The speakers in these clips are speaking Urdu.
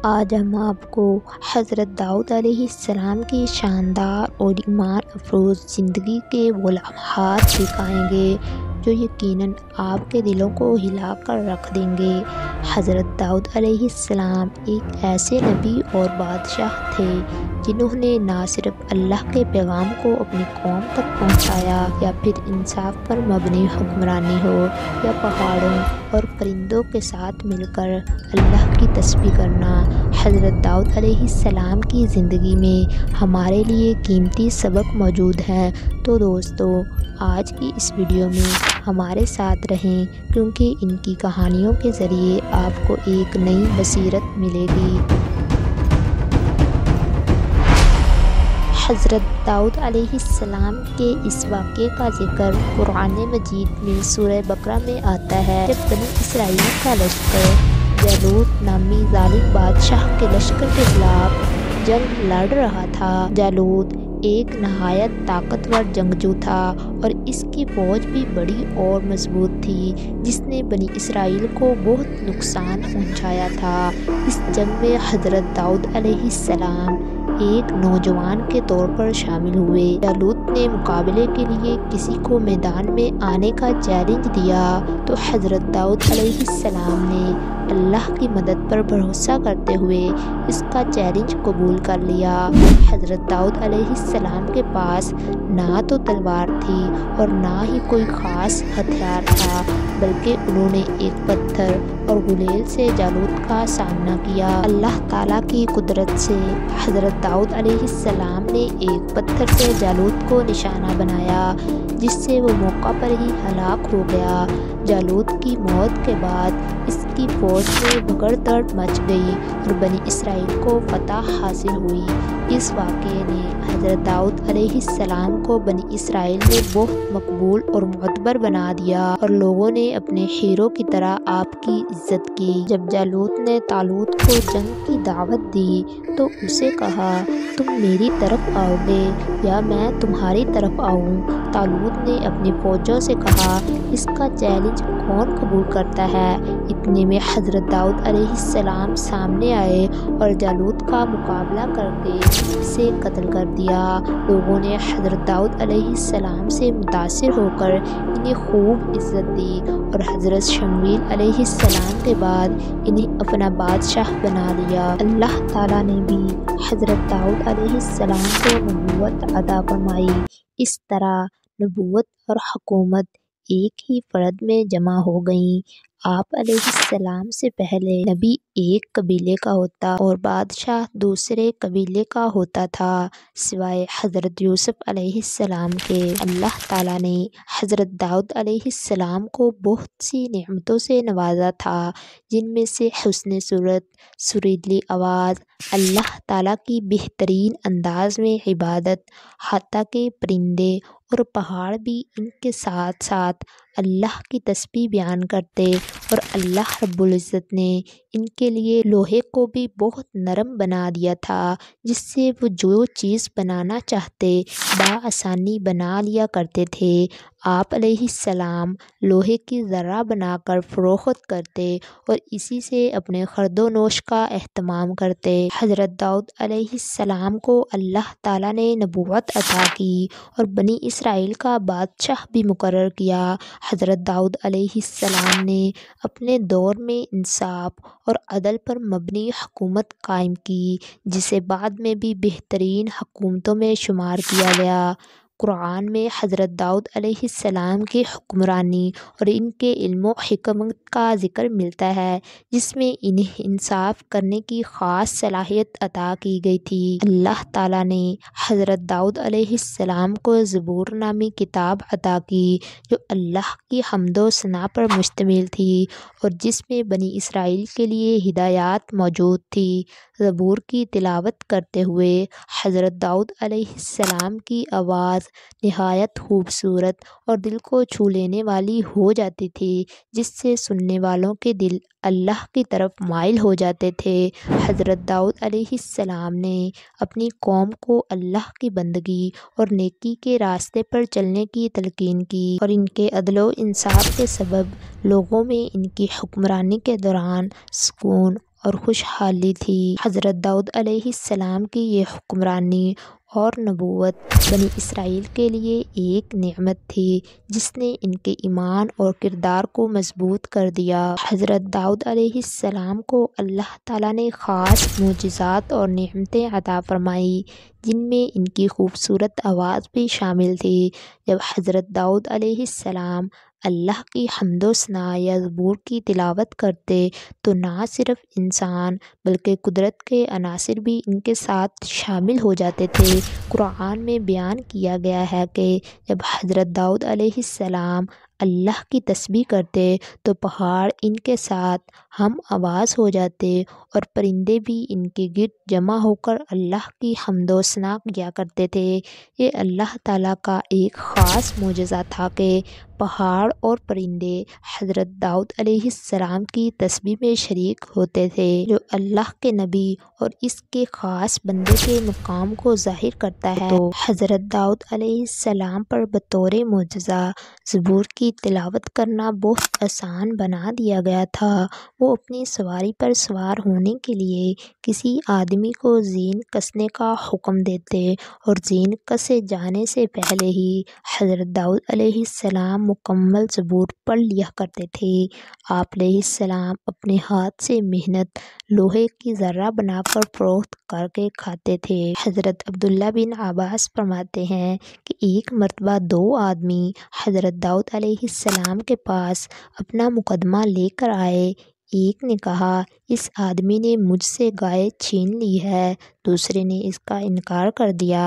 آج ہم آپ کو حضرت داؤد علیہ السلام کی شاندار اور ایمان افروز زندگی کے وہ لمحات دکھائیں گے جو یقیناً آپ کے دلوں کو ہلا کر رکھ دیں گے۔ حضرت داؤد علیہ السلام ایک ایسے نبی اور بادشاہ تھے جنہوں نے نہ صرف اللہ کے پیغام کو اپنی قوم تک پہنچایا، یا پھر انصاف پر مبنی حکمرانی ہو، یا پہاڑوں اور پرندوں کے ساتھ مل کر اللہ کی تسبیح کرنا۔ حضرت داؤد علیہ السلام کی زندگی میں ہمارے لیے قیمتی سبق موجود ہیں، تو دوستو آج کی اس ویڈیو میں ہمارے ساتھ رہیں، کیونکہ ان کی کہانیوں کے ذریعے آپ کو ایک نئی بصیرت ملے گی۔ حضرت داؤد علیہ السلام کے اس واقعے کا ذکر قرآن مجید میں سورہ بقرہ میں آتا ہے، جب بنی اسرائیل کا لشکر جالوت نامی ظالم بادشاہ کے لشکر کے خلاف جنگ لڑ رہا تھا۔ جالوت ایک نہایت طاقتور جنگجو تھا اور اس کی فوج بھی بڑی اور مضبوط تھی، جس نے بنی اسرائیل کو بہت نقصان پہنچایا تھا۔ اس جنگ میں حضرت داؤد علیہ السلام ایک نوجوان کے طور پر شامل ہوئے۔ جالوت نے مقابلے کے لیے کسی کو میدان میں آنے کا چیلنج دیا تو حضرت داؤد علیہ السلام نے اللہ کی مدد پر بھروسہ کرتے ہوئے اس کا چیلنج قبول کر لیا۔ حضرت داؤد علیہ السلام کے پاس نہ تو تلوار تھی اور نہ ہی کوئی خاص ہتھیار تھا، بلکہ انہوں نے ایک پتھر اور غلیل سے جالوت کا سامنا کیا۔ اللہ تعالیٰ کی قدرت سے حضرت داؤد علیہ السلام نے ایک پتھر سے جالوت کو نشانہ بنایا، جس سے وہ موقع پر ہی ہلاک ہو گیا۔ جالوت کی موت کے بعد اس کی فوج میں بھگدڑ مچ گئی اور بنی اسرائیل کو فتح حاصل ہوئی۔ اس واقعے نے حضرت داؤد علیہ السلام کو بنی اسرائیل میں بہت مقبول اور معتبر بنا دیا اور لوگوں نے اپنے ہیرو کی طرح آپ کی عزت کی۔ جب جالوت نے طالوت کو جنگ کی دعوت دی تو اسے کہا، تم میری طرف آؤ گے یا میں تمہاری طرف آؤں؟ طالوت نے اپنی فوجوں سے کہا، اس کا چیلنج کون قبول کرتا ہے؟ اتنے میں حضرت داؤد علیہ السلام سامنے آئے اور جالوت کا مقابلہ کر کے اسے قتل کر دیا۔ لوگوں نے حضرت داؤد علیہ السلام سے متاثر ہو کر انہیں خوب عزت دی اور حضرت شمویل علیہ السلام کے بعد انہیں اپنا بادشاہ بنا لیا۔ اللہ تعالیٰ نے بھی حضرت داؤد علیہ السلام کو نبوت عطا فرمائی۔ اس طرح نبوت اور حکومت ایک ہی فرد میں جمع ہو گئیں۔ آپ علیہ السلام سے پہلے نبی ایک قبیلے کا ہوتا اور بادشاہ دوسرے قبیلے کا ہوتا تھا، سوائے حضرت یوسف علیہ السلام کے۔ اللہ تعالیٰ نے حضرت داؤد علیہ السلام کو بہت سی نعمتوں سے نوازا تھا، جن میں سے حسن صورت، سریلی آواز، اللہ تعالیٰ کی بہترین انداز میں عبادت، حتیٰ کہ پرندے اور پہاڑ بھی ان کے ساتھ ساتھ اللہ کی تسبیح بیان کرتے، اور اللہ رب العزت نے ان کے لیے لوہے کو بھی بہت نرم بنا دیا تھا، جس سے وہ جو چیز بنانا چاہتے بآسانی بنا لیا کرتے تھے۔ آپ علیہ السلام لوہے کی ذرہ بنا کر فروخت کرتے اور اسی سے اپنے خرد و نوش کا اہتمام کرتے۔ حضرت داؤد علیہ السلام کو اللہ تعالیٰ نے نبوت عطا کی اور بنی اسرائیل کا بادشاہ بھی مقرر کیا۔ حضرت داؤد علیہ السلام نے اپنے دور میں انصاف اور عدل پر مبنی حکومت قائم کی، جسے بعد میں بھی بہترین حکومتوں میں شمار کیا گیا۔ قرآن میں حضرت داؤد علیہ السلام کی حکمرانی اور ان کے علم و حکمت کا ذکر ملتا ہے، جس میں انہیں انصاف کرنے کی خاص صلاحیت عطا کی گئی تھی۔ اللہ تعالیٰ نے حضرت داؤد علیہ السلام کو زبور نامی کتاب عطا کی، جو اللہ کی حمد و ثنا پر مشتمل تھی اور جس میں بنی اسرائیل کے لیے ہدایات موجود تھی۔ زبور کی تلاوت کرتے ہوئے حضرت داؤد علیہ السلام کی آواز نہایت خوبصورت اور دل کو چھو لینے والی ہو جاتی تھی، جس سے سننے والوں کے دل اللہ کی طرف مائل ہو جاتے تھے۔ حضرت داؤد علیہ السلام نے اپنی قوم کو اللہ کی بندگی اور نیکی کے راستے پر چلنے کی تلقین کی، اور ان کے عدل و انصاف کے سبب لوگوں میں ان کی حکمرانی کے دوران سکون اور خوشحالی تھی۔ حضرت داؤد علیہ السلام کی یہ حکمرانی اور نبوت بنی اسرائیل کے لیے ایک نعمت تھی جس نے ان کے ایمان اور کردار کو مضبوط کر دیا۔ حضرت داؤد علیہ السلام کو اللہ تعالیٰ نے خاص معجزات اور نعمتیں عطا فرمائیں جن میں ان کی خوبصورت آواز بھی شامل تھی۔ جب حضرت داؤد علیہ السلام اللہ کی حمد و ثنا یا زبور کی تلاوت کرتے تو نہ صرف انسان بلکہ قدرت کے عناصر بھی ان کے ساتھ شامل ہو جاتے تھے۔ قرآن میں بیان کیا گیا ہے کہ جب حضرت داؤد علیہ السلام اللہ کی تسبیح کرتے تو پہاڑ ان کے ساتھ ہم آواز ہو جاتے اور پرندے بھی ان کے گرد جمع ہو کر اللہ کی حمد و ثنا کیا کرتے تھے۔ یہ اللہ تعالیٰ کا ایک خاص معجزہ تھا کہ پہاڑ اور پرندے حضرت داؤد علیہ السلام کی تسبیح میں شریک ہوتے تھے، جو اللہ کے نبی اور اس کے خاص بندے کے مقام کو ظاہر کرتا ہے۔ تو حضرت داؤد علیہ السلام پر بطور معجزہ زبور کی تلاوت کرنا بہت آسان بنا دیا گیا تھا۔ وہ اپنی سواری پر سوار ہونے کے لیے کسی آدمی کو زین کسنے کا حکم دیتے اور زین کسے جانے سے پہلے ہی حضرت داؤد علیہ السلام مکمل زبور پڑھ لیا کرتے تھے۔ آپ علیہ السلام اپنے ہاتھ سے محنت لوہے کی ذرہ بنا کر فروخت کر کے کھاتے تھے۔ حضرت عبداللہ بن عباس فرماتے ہیں کہ ایک مرتبہ دو آدمی حضرت داؤد علیہ السلام کے پاس اپنا مقدمہ لے کر آئے۔ ایک نے کہا اس آدمی نے مجھ سے گائے چھین لی ہے، دوسرے نے اس کا انکار کر دیا۔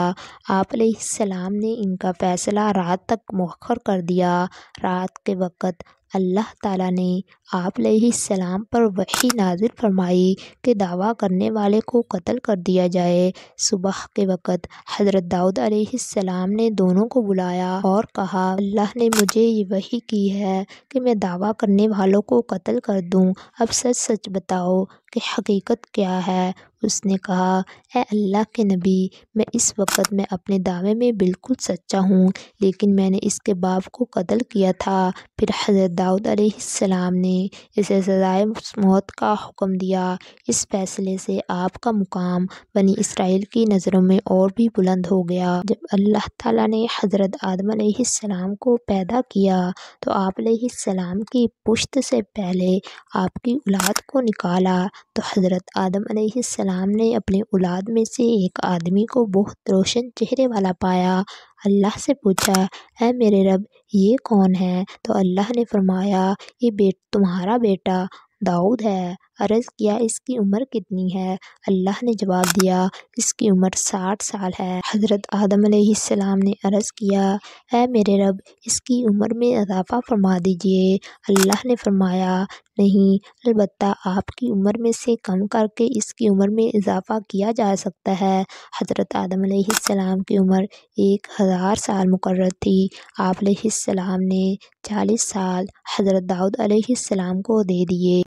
آپ علیہ السلام نے ان کا فیصلہ رات تک مؤخر کر دیا۔ رات کے وقت اللہ تعالیٰ نے آپ علیہ السلام پر وحی نازل فرمائی کہ دعویٰ کرنے والے کو قتل کر دیا جائے۔ صبح کے وقت حضرت داؤد علیہ السلام نے دونوں کو بلایا اور کہا اللہ نے مجھے یہ وحی کی ہے کہ میں دعویٰ کرنے والوں کو قتل کر دوں، اب سچ سچ بتاؤ کہ حقیقت کیا ہے۔ اس نے کہا اے اللہ کے نبی، میں اس وقت میں اپنے دعوے میں بالکل سچا ہوں، لیکن میں نے اس کے باپ کو قتل کیا تھا۔ پھر حضرت داؤد علیہ السلام نے اسے سزائے موت کا حکم دیا۔ اس فیصلے سے آپ کا مقام بنی اسرائیل کی نظروں میں اور بھی بلند ہو گیا۔ جب اللہ تعالیٰ نے حضرت آدم علیہ السلام کو پیدا کیا تو آپ علیہ السلام کی پشت سے پہلے آپ کی اولاد کو نکالا تو حضرت آدم علیہ السلام نے اپنی اولاد میں سے ایک آدمی کو بہت روشن چہرے والا پایا۔ اللہ سے پوچھا اے میرے رب یہ کون ہے؟ تو اللہ نے فرمایا یہ تمہارا بیٹا داؤد ہے۔ عرض کیا اس کی عمر کتنی ہے؟ اللہ نے جواب دیا اس کی عمر 60 سال ہے۔ حضرت آدم علیہ السلام نے عرض کیا اے میرے رب اس کی عمر میں اضافہ فرما دیجئے۔ اللہ نے فرمایا نہیں، البتہ آپ کی عمر میں سے کم کر کے اس کی عمر میں اضافہ کیا جا سکتا ہے۔ حضرت آدم علیہ السلام کی عمر 1000 سال مقرر تھی۔ آپ علیہ السلام نے 40 سال حضرت داؤد علیہ السلام کو دے دیے۔